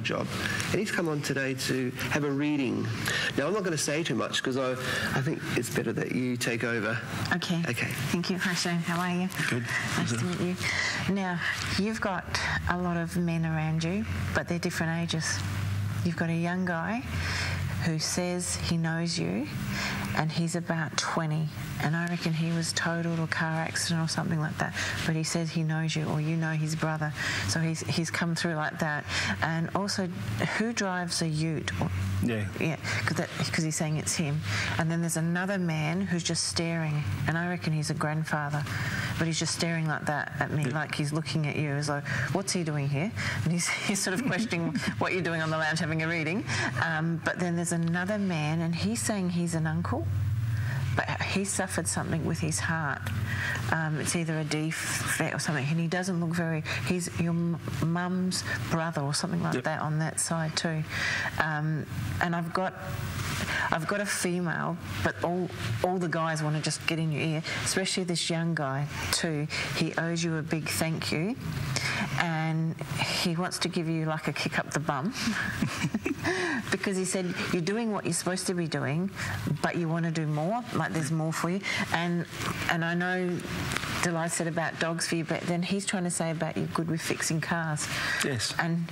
job. And he's come on today to have a reading. Now, I'm not going to say too much because I think it's better that you take over. Okay. Okay. Thank you. Hi, Shane. How are you? Good. Nice to meet you. Now, you've got a lot of men around you, but they're different ages. You've got a young guy who says he knows you, and he's about 20, and I reckon he was totaled or car accident or something like that, but he says he knows you, or you know his brother, so he's come through like that. And also, who drives a ute? Yeah, because he's saying it's him. And then there's another man who's just staring, and I reckon he's a grandfather, but he's just staring like that at me, like he's looking at you as though, what's he doing here? And he's sort of questioning what you're doing on the lounge having a reading. But then there's another man, and he's saying he's an uncle, but he suffered something with his heart. It's either a defect or something, and he doesn't look very... He's your mum's brother or something like that on that side too. And I've got a female, but all the guys want to just get in your ear, especially this young guy too. He owes you a big thank you, and he wants to give you like a kick up the bum because he said you're doing what you're supposed to be doing, but you want to do more, like there's more for you. And I know Delai said about dogs for you, but then he's trying to say about you're good with fixing cars. Yes. And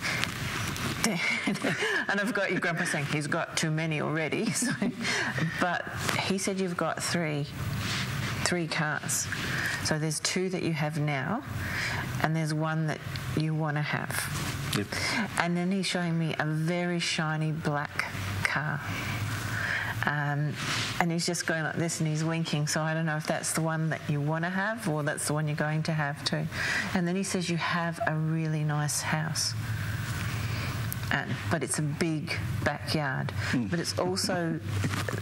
I've got your grandpa saying he's got too many already. So, but he said you've got three cars. So there's 2 that you have now, and there's 1 that you want to have. Yep. And then he's showing me a very shiny black car. And he's just going like this and he's winking, so I don't know if that's the one that you want to have or that's the one you're going to have too. And then he says you have a really nice house. But it's a big backyard. But it's also,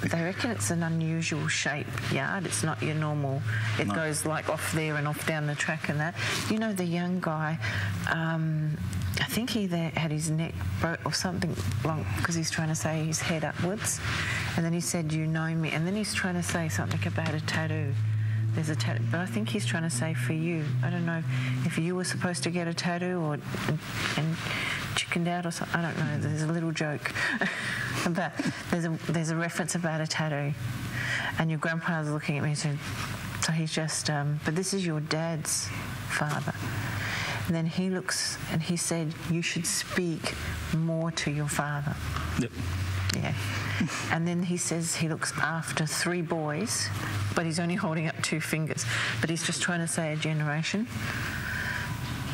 they reckon it's an unusual shape yard. It's not your normal, it goes like off there and off down the track and that. You know, the young guy, I think he had his neck broke or something long because he's trying to say his head upwards. And then he said, you know me. And then he's trying to say something about a tattoo. There's a tattoo, but I think he's trying to say for you. I don't know if you were supposed to get a tattoo or and chickened out or something. I don't know. There's a little joke about there's a reference about a tattoo, and your grandpa's looking at me. So he's just. But this is your dad's father. And then he looks and he said you should speak more to your father. Yep. Yeah. And then he says he looks after 3 boys, but he's only holding up 2 fingers. But he's just trying to say a generation.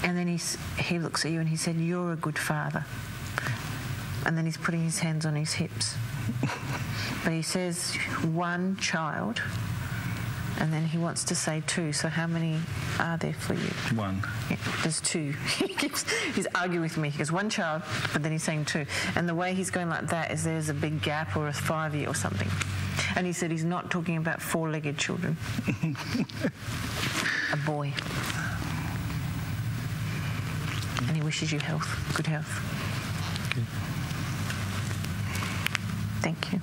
And then he looks at you and he said, you're a good father. And then he's putting his hands on his hips. But he says 1 child, and then he wants to say 2. So how many are there for you? 1. Yeah, there's 2. He's arguing with me. He goes 1 child, but then he's saying 2. And the way he's going like that is there's a big gap or a 5-year or something. And he said he's not talking about 4-legged children. A boy. And he wishes you health, good health. Okay. Thank you.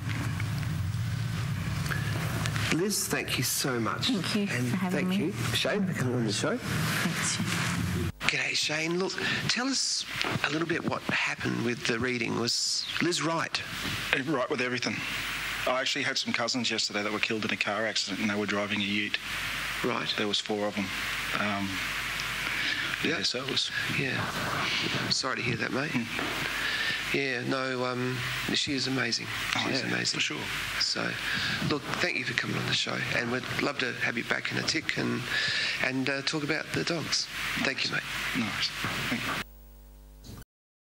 Liz, thank you so much. Thank you and for having me. Thank you, Shane, for coming on the show. Thanks, Shane. G'day, Shane. Look, tell us a little bit what happened with the reading. Was Liz right? Right with everything. I actually had some cousins yesterday that were killed in a car accident and they were driving a ute. Right. There was 4 of them. Yeah. So it was... Yeah. Sorry to hear that, mate. Yeah, no, she is amazing. She's amazing. For sure. So, look, thank you for coming on the show, and we'd love to have you back in a tick and talk about the dogs. Thank you, mate. Nice. Thank you.